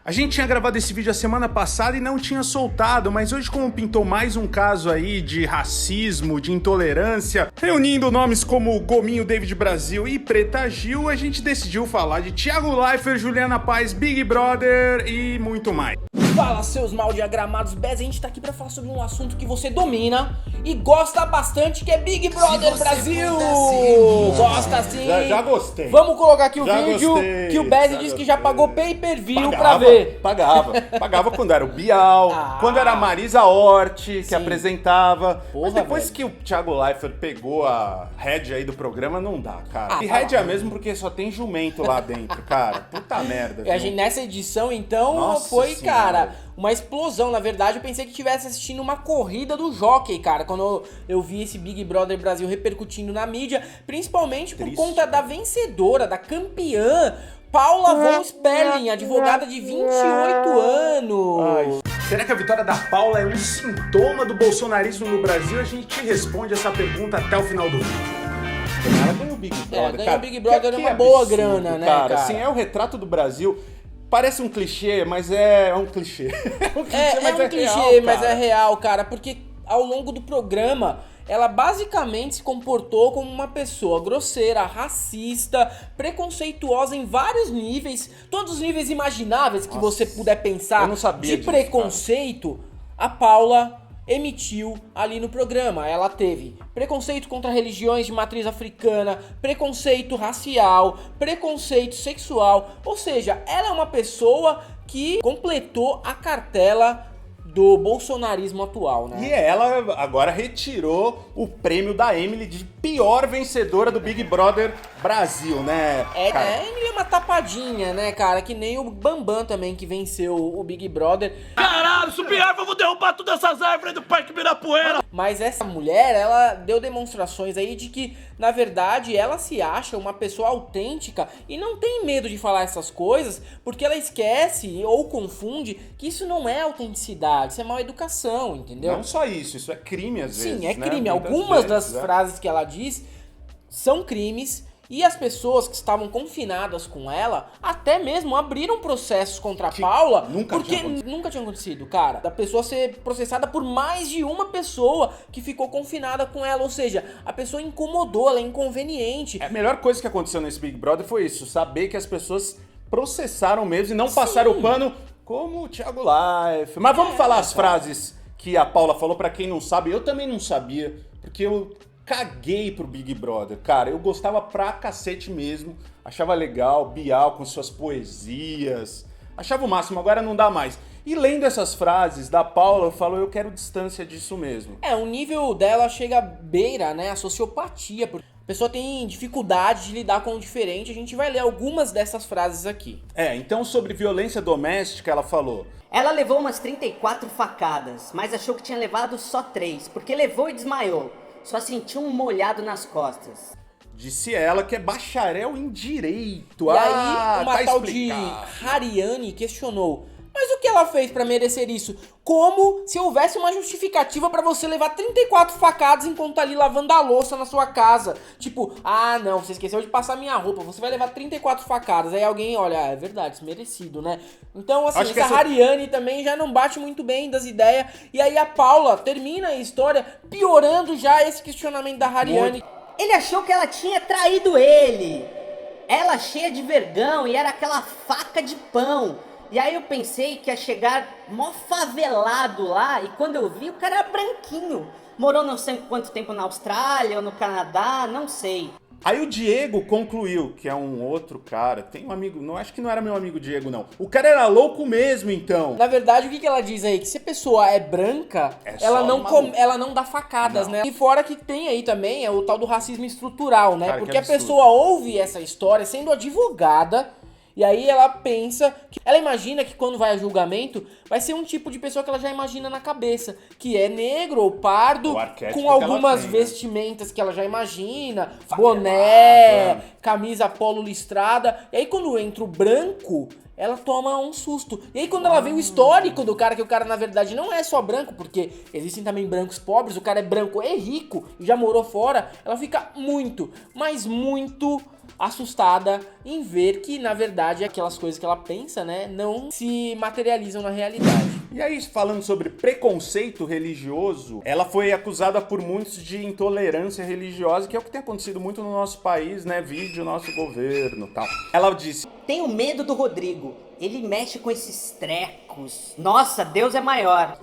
A gente tinha gravado esse vídeo a semana passada e não tinha soltado, mas hoje, como pintou mais um caso aí de racismo, de intolerância, reunindo nomes como Gominho David Brasil e Preta Gil, a gente decidiu falar de Thiago Leifert, Juliana Paz, Big Brother e muito mais. Fala, seus mal diagramados, Bez, a gente tá aqui pra falar sobre um assunto que você domina e gosta bastante, que é Big Brother Brasil! Gosta sim! Já gostei. Vamos colocar aqui o Já vídeo gostei, que o Bez já disse que gostei. já pagou pay-per-view pra ver. Pagava quando era o Bial, quando era a Marisa Hort que Sim. apresentava. Porra, mas depois velho. que o Thiago Leifert pegou a rédea aí do programa, não dá, cara. E fala. rédea mesmo porque só tem jumento lá dentro, cara. Puta merda. E a viu? gente, nessa edição, então, Nossa foi, Senhora. cara, uma explosão. Na verdade, eu pensei que estivesse assistindo uma corrida do jockey, cara, quando eu vi esse Big Brother Brasil repercutindo na mídia, principalmente por Triste. conta da vencedora, da campeã, Paula von Sperling, advogada de 28 anos. Será que a vitória da Paula é um sintoma do bolsonarismo no Brasil? A gente responde essa pergunta até o final do vídeo. Ela ganhou o Big Brother, ganhou cara. o Big Brother Que uma boa absurdo, grana, né, cara? Assim, é o retrato do Brasil. Parece um clichê, mas é um clichê. É um clichê, É um clichê, real, mas cara. é real, cara, porque ao longo do programa ela basicamente se comportou como uma pessoa grosseira, racista, preconceituosa em vários níveis, todos os níveis imagináveis que você puder pensar eu não sabia de disso, preconceito, a Paula emitiu ali no programa. Ela teve preconceito contra religiões de matriz africana, preconceito racial, preconceito sexual, ou seja, ela é uma pessoa que completou a cartela do bolsonarismo atual, né? E ela agora retirou o prêmio da Emily de pior vencedora do Big Brother Brasil, né? cara? A Emily é uma tapadinha, né, cara? Que nem o Bambam também, que venceu o Big Brother. Caralho, subir árvore, eu vou derrubar todas essas árvores do Parque Ibirapuera. Mas essa mulher, ela deu demonstrações aí de que, na verdade, ela se acha uma pessoa autêntica e não tem medo de falar essas coisas, porque ela esquece ou confunde que isso não é autenticidade, isso é mal educação, entendeu? Não só isso é crime às vezes. Sim, é né? crime. Muitas Algumas vezes, das frases que ela diz são crimes. E as pessoas que estavam confinadas com ela até mesmo abriram processos contra a Paula nunca porque tinha acontecido. nunca tinha acontecido, cara. Da pessoa ser processada por mais de uma pessoa que ficou confinada com ela. Ou seja, a pessoa incomodou, ela é inconveniente. A melhor coisa que aconteceu nesse Big Brother foi isso, saber que as pessoas processaram mesmo e não passaram o pano como o Thiago Leifert. Mas vamos falar as frases que a Paula falou, pra quem não sabe. Eu também não sabia, porque eu caguei pro Big Brother, cara. Eu gostava pra cacete mesmo, achava legal, Bial com suas poesias, achava o máximo, agora não dá mais. E lendo essas frases da Paula, eu falo, eu quero distância disso mesmo. O nível dela chega à beira, né, a sociopatia. A pessoa tem dificuldade de lidar com o diferente. A gente vai ler algumas dessas frases aqui. Então sobre violência doméstica, ela falou: Ela levou umas 34 facadas, mas achou que tinha levado só 3, porque levou e desmaiou. Só sentiu um molhado nas costas. disse ela que é bacharel em direito. E aí, uma tá tal de explicado. Hariane questionou: mas o que ela fez pra merecer isso? Como se houvesse uma justificativa pra você levar 34 facadas enquanto tá ali lavando a louça na sua casa. Tipo, não, você esqueceu de passar minha roupa, você vai levar 34 facadas. Aí alguém, olha, é verdade, isso é merecido, né? Então, assim, Acho que essa Hariane também já não bate muito bem das ideias. E aí a Paula termina a história piorando já esse questionamento da Hariane. Ele achou que ela tinha traído ele. Ela cheia de vergão e era aquela faca de pão. E aí eu pensei que ia chegar mó favelado lá, e quando eu vi, o cara era branquinho. Morou não sei quanto tempo na Austrália ou no Canadá, não sei. Aí o Diego concluiu, que é um outro cara, tem um amigo, não acho que não era meu amigo Diego, não. O cara era louco mesmo, então. Na verdade, o que ela diz aí? Que se a pessoa é branca, ela só não, maluco. ela não dá facadas, Não. né? E fora que tem aí também o tal do racismo estrutural, né? Cara, que Porque a absurdo. pessoa ouve essa história sendo advogada, e aí ela pensa, ela imagina que quando vai a julgamento, vai ser um tipo de pessoa que ela já imagina na cabeça, que é negro ou pardo, O arquétipo com que ela algumas tem, né? vestimentas que ela já imagina, boné, camisa polo listrada, e aí quando entra o branco, ela toma um susto. E aí quando ela vê o histórico do cara, que o cara na verdade não é só branco, porque existem também brancos pobres, o cara é branco e rico, e já morou fora, ela fica muito, mas muito assustada em ver que, na verdade, aquelas coisas que ela pensa, né, não se materializam na realidade. E aí, falando sobre preconceito religioso, ela foi acusada por muitos de intolerância religiosa, que é o que tem acontecido muito no nosso país, né? Vide o nosso governo e tal. Ela disse: Tenho medo do Rodrigo. Ele mexe com esses trecos. Nossa, Deus é maior.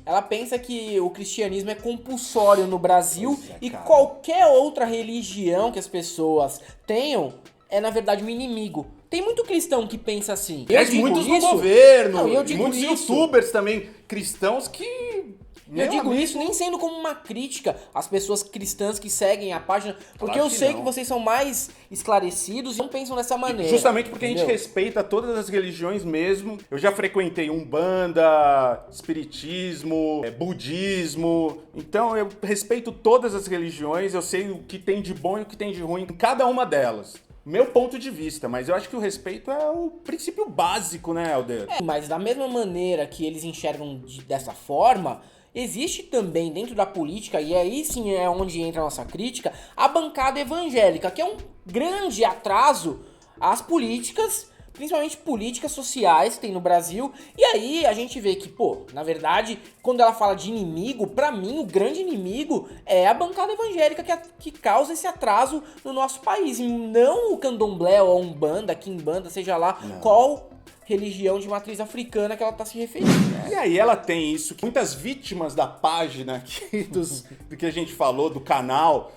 Ela pensa que o cristianismo é compulsório no Brasil e cara. qualquer outra religião que as pessoas tenham é, na verdade, um inimigo. Tem muito cristão que pensa assim. Mas muitos no governo, Não, eu e digo muitos isso. youtubers também cristãos que... Eu digo amigo, isso nem sendo como uma crítica às pessoas cristãs que seguem a página, porque Claro eu que sei não. que vocês são mais esclarecidos e não pensam dessa maneira. Justamente porque a gente entendeu? respeita todas as religiões mesmo. Eu já frequentei Umbanda, Espiritismo, Budismo. Então eu respeito todas as religiões, eu sei o que tem de bom e o que tem de ruim em cada uma delas. Meu ponto de vista, mas eu acho que o respeito é o princípio básico, né, Helder? Mas da mesma maneira que eles enxergam dessa forma, existe também dentro da política, e aí sim é onde entra a nossa crítica, a bancada evangélica, que é um grande atraso às políticas, principalmente políticas sociais que tem no Brasil. E aí a gente vê que, pô, na verdade, quando ela fala de inimigo, pra mim o grande inimigo é a bancada evangélica que causa esse atraso no nosso país, e não o candomblé ou a umbanda, quimbanda, seja lá qual religião de matriz africana que ela tá se referindo. E aí ela tem isso, que muitas vítimas da página aqui, do que a gente falou, do canal,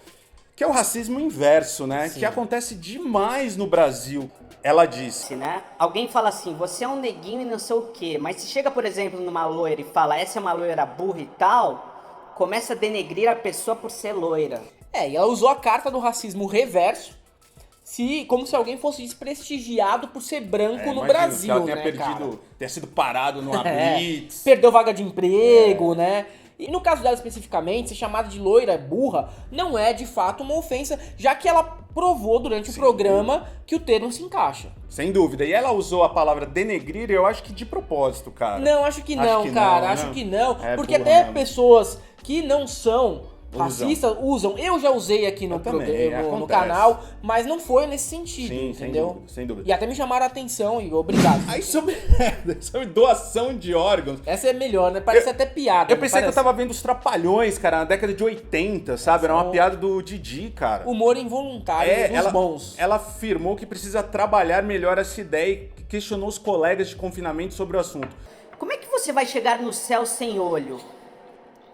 que é o racismo inverso, né? Sim. Que acontece demais no Brasil. Ela disse: Né? Alguém fala assim, você é um neguinho e não sei o quê, mas se chega, por exemplo, numa loira e fala, essa é uma loira burra e tal, começa a denegrir a pessoa por ser loira. E ela usou a carta do racismo reverso, como se alguém fosse desprestigiado por ser branco no imagino, Brasil, que ela tenha né, perdido, cara? tenha sido parado numa blitz. Perdeu vaga de emprego, né? E no caso dela especificamente, ser chamada de loira burra não é de fato uma ofensa, já que ela provou durante o programa que o termo se encaixa. Sem dúvida. E ela usou a palavra denegrir, eu acho que de propósito, cara. Não, acho que não, cara. Acho que não. É Porque burra até mesmo. pessoas que não são Usam. racistas usam. Eu já usei aqui no Eu também, programa, no acontece. canal, mas não foi nesse sentido, Sim, sem entendeu? dúvida, sem dúvida. E até me chamaram a atenção e obrigado. Aí sobre doação de órgãos. Essa é melhor, né? Parece até piada. Eu pensei que eu parece tava vendo os Trapalhões, cara, na década de 80, sabe? Era uma piada do Didi, cara. humor involuntário dos bons. Ela afirmou que precisa trabalhar melhor essa ideia e questionou os colegas de confinamento sobre o assunto. Como é que você vai chegar no céu sem olho?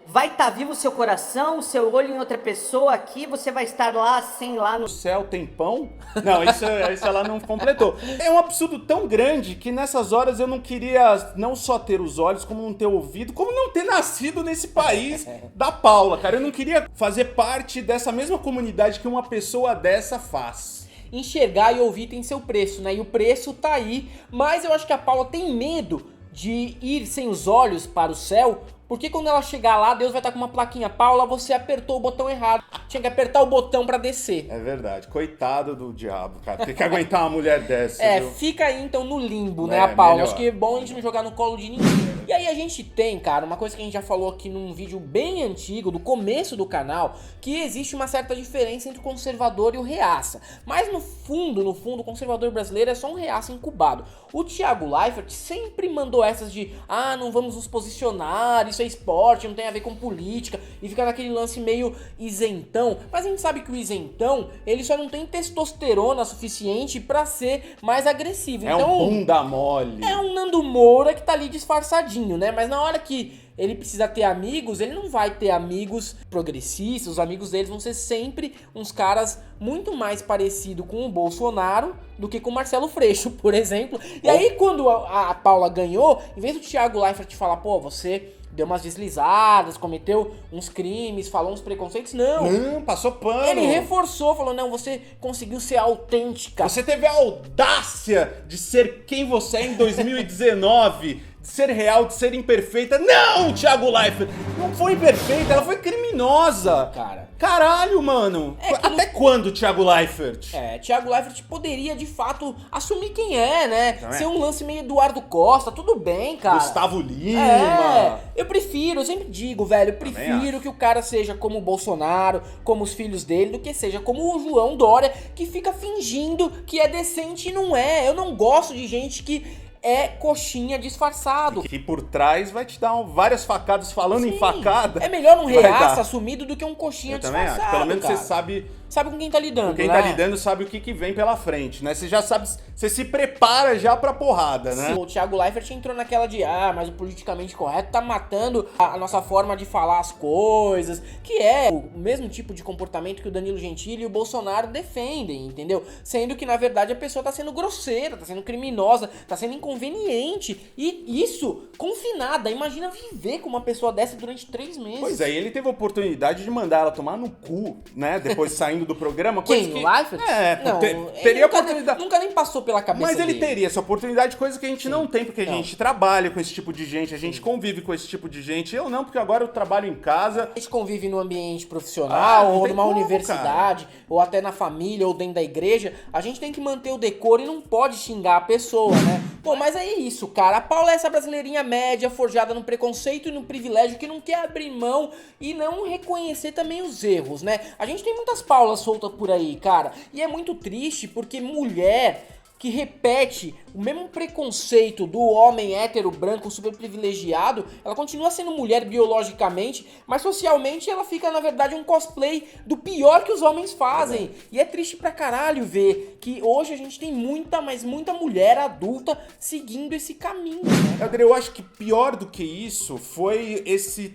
Vai estar vivo o seu coração, o seu olho em outra pessoa aqui, você vai estar lá sem lá no... No céu tem pão? Não, isso ela não completou. É um absurdo tão grande que nessas horas eu não queria não só ter os olhos, como não ter ouvido, como não ter nascido nesse país da Paula, cara. Eu não queria fazer parte dessa mesma comunidade que uma pessoa dessa faz. Enxergar e ouvir tem seu preço, né? E o preço tá aí, mas eu acho que a Paula tem medo de ir sem os olhos para o céu, porque quando ela chegar lá, Deus vai estar com uma plaquinha: Paula, você apertou o botão errado. Tinha que apertar o botão pra descer. É verdade. Coitado do diabo, cara. Tem que aguentar uma mulher dessa, viu? Fica aí então no limbo, né, É, a Paula? melhor. Acho que é bom a gente não jogar no colo de ninguém. E aí a gente tem, cara, uma coisa que a gente já falou aqui num vídeo bem antigo, do começo do canal, que existe uma certa diferença entre o conservador e o reaça. Mas no fundo, o conservador brasileiro é só um reaça incubado. O Thiago Leifert sempre mandou essas de, não vamos nos posicionar, isso é esporte, não tem a ver com política, e fica naquele lance meio isentão. Mas a gente sabe que o isentão, ele só não tem testosterona suficiente pra ser mais agressivo. É Então, um bunda mole. é um Nando Moura que tá ali disfarçadinho, né? Mas na hora que ele precisa ter amigos, ele não vai ter amigos progressistas, os amigos deles vão ser sempre uns caras muito mais parecidos com o Bolsonaro do que com o Marcelo Freixo, por exemplo. E aí quando a Paula ganhou, em vez do Thiago Leifert te falar, pô, você deu umas deslizadas, cometeu uns crimes, falou uns preconceitos, não. Passou pano. Ele reforçou, falou, não, você conseguiu ser autêntica. Você teve a audácia de ser quem você é em 2019, de ser real, de ser imperfeita. Não, Thiago Leifert, não foi imperfeita, ela foi criminosa. Cara. Caralho, mano. Até quando, Thiago Leifert? Thiago Leifert poderia, de fato, assumir quem é, né? Também. Ser um lance meio Eduardo Costa, tudo bem, cara. Gustavo Lima. Eu sempre digo, velho, eu prefiro que o cara seja como o Bolsonaro, como os filhos dele, do que seja como o João Dória, que fica fingindo que é decente e não é. Eu não gosto de gente que é coxinha disfarçado. Que por trás vai te dar várias facadas. Falando em facada... É melhor um vai reaça dar. assumido do que um coxinha Eu também disfarçado, acho. Pelo menos cara. você sabe... Sabe com quem tá lidando, Com quem né? tá lidando sabe o que vem pela frente, né? Você já sabe, você se prepara já pra porrada, né? Sim, o Thiago Leifert entrou naquela de, mas o politicamente correto tá matando a nossa forma de falar as coisas, que é o mesmo tipo de comportamento que o Danilo Gentili e o Bolsonaro defendem, entendeu? Sendo que, na verdade, a pessoa tá sendo grosseira, tá sendo criminosa, tá sendo inconveniente, e isso, confinada. Imagina viver com uma pessoa dessa durante 3 meses. Pois é, e ele teve a oportunidade de mandar ela tomar no cu, né? Depois saindo do programa. Quem? Coisa O Leifert? Não, Ele teria nunca, oportunidade. nunca nem passou pela cabeça Mas ele dele. teria essa oportunidade, coisa que a gente não tem, porque a Não. gente trabalha com esse tipo de gente, a gente convive com esse tipo de gente. Eu não, porque agora eu trabalho em casa. A gente convive no ambiente profissional, não ou tem numa como, universidade, ou até na família, ou dentro da igreja. A gente tem que manter o decoro e não pode xingar a pessoa, né? Pô, mas é isso, cara. A Paula é essa brasileirinha média, forjada no preconceito e no privilégio, que não quer abrir mão e não reconhecer também os erros, né? A gente tem muitas Paulas soltas por aí, cara. E é muito triste porque mulher que repete o mesmo preconceito do homem hétero, branco, super privilegiado, ela continua sendo mulher biologicamente, mas socialmente ela fica, na verdade, um cosplay do pior que os homens fazem. E é triste pra caralho ver que hoje a gente tem muita, mas muita mulher adulta seguindo esse caminho, né? André, eu acho que pior do que isso foi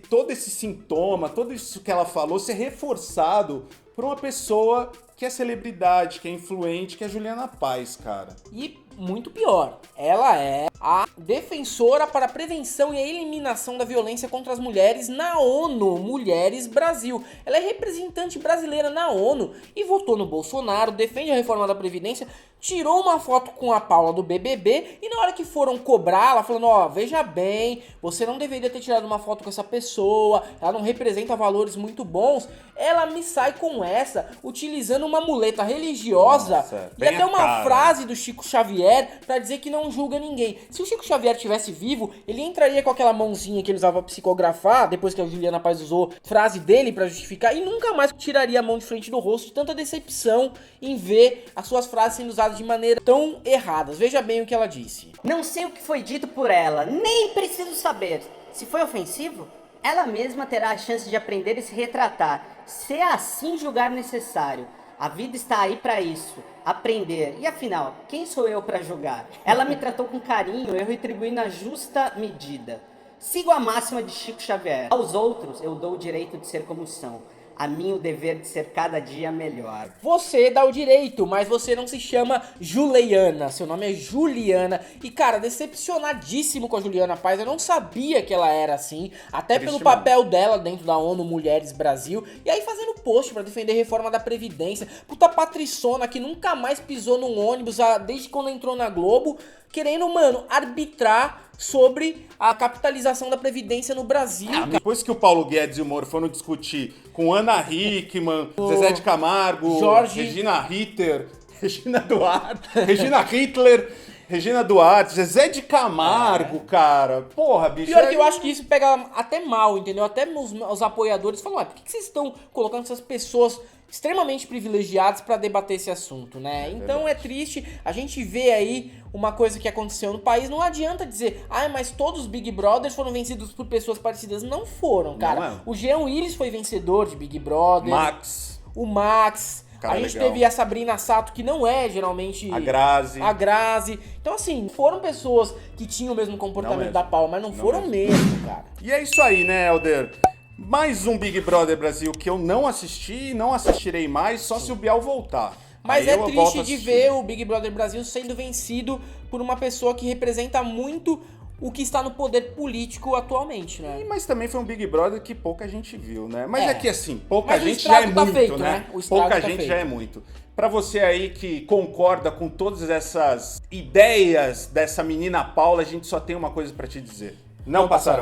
todo esse sintoma, tudo isso que ela falou ser reforçado por uma pessoa que é celebridade, que é influente, que é a Juliana Paz, cara. E muito pior, ela é a defensora para a prevenção e a eliminação da violência contra as mulheres na ONU, Mulheres Brasil. Ela é representante brasileira na ONU e votou no Bolsonaro, defende a reforma da Previdência, tirou uma foto com a Paula do BBB e na hora que foram cobrar, ela falando, veja bem, você não deveria ter tirado uma foto com essa pessoa, ela não representa valores muito bons. Ela me sai com essa, utilizando uma muleta religiosa. Nossa, e bem até a uma cara. frase do Chico Xavier pra dizer que não julga ninguém. Se o Chico Xavier tivesse vivo, ele entraria com aquela mãozinha que ele usava pra psicografar, depois que a Juliana Paz usou frase dele pra justificar, e nunca mais tiraria a mão de frente do rosto de tanta decepção em ver as suas frases sendo usadas de maneira tão erradas. Veja bem o que ela disse. Não sei o que foi dito por ela, nem preciso saber. Se foi ofensivo, ela mesma terá a chance de aprender e se retratar, se assim julgar necessário. A vida está aí para isso, aprender. E afinal, quem sou eu para julgar? Ela me tratou com carinho, eu retribuí na justa medida. Sigo a máxima de Chico Xavier. Aos outros eu dou o direito de ser como são. A mim o dever de ser cada dia melhor. Você dá o direito, mas você não se chama Juliana, seu nome é Juliana. E cara, decepcionadíssimo com a Juliana Paz, eu não sabia que ela era assim, até pelo papel dela dentro da ONU Mulheres Brasil. E aí fazendo post pra defender a reforma da Previdência, puta patriçona que nunca mais pisou num ônibus desde quando entrou na Globo, querendo, mano, arbitrar sobre a capitalização da Previdência no Brasil. Depois que o Paulo Guedes e o Moro foram discutir com Ana Hickman, Zezé de Camargo, Jorge- Regina Ritter, Regina Duarte, Regina Hitler, Regina Duarte, Zezé de Camargo, cara. Porra, bicho. Pior que eu acho que isso pega até mal, entendeu? Até os apoiadores falam, por que vocês estão colocando essas pessoas extremamente privilegiadas pra debater esse assunto, né? Então é triste, a gente vê aí uma coisa que aconteceu no país, não adianta dizer, mas todos os Big Brothers foram vencidos por pessoas parecidas. Não foram, cara. Não é. O Jean Willis foi vencedor de Big Brother. Max, O Max. Cara, a gente legal. teve a Sabrina Sato, que não é geralmente a Grazi. a Grazi. Então, assim, foram pessoas que tinham o mesmo Não comportamento mesmo. da Paula, mas não foram mesmo, cara. E é isso aí, né, Helder? Mais um Big Brother Brasil que eu não assisti e não assistirei mais, só se o Bial voltar. Mas Aí é eu volto triste a de assistir. ver o Big Brother Brasil sendo vencido por uma pessoa que representa muito o que está no poder político atualmente, né? Mas também foi um Big Brother que pouca gente viu, né? Mas É. é que assim, pouca Mas o gente já é estrago tá muito, feito, né? né? O estrago Pouca tá gente feito. já é muito. Pra você aí que concorda com todas essas ideias dessa menina Paula, a gente só tem uma coisa pra te dizer. Não passarão.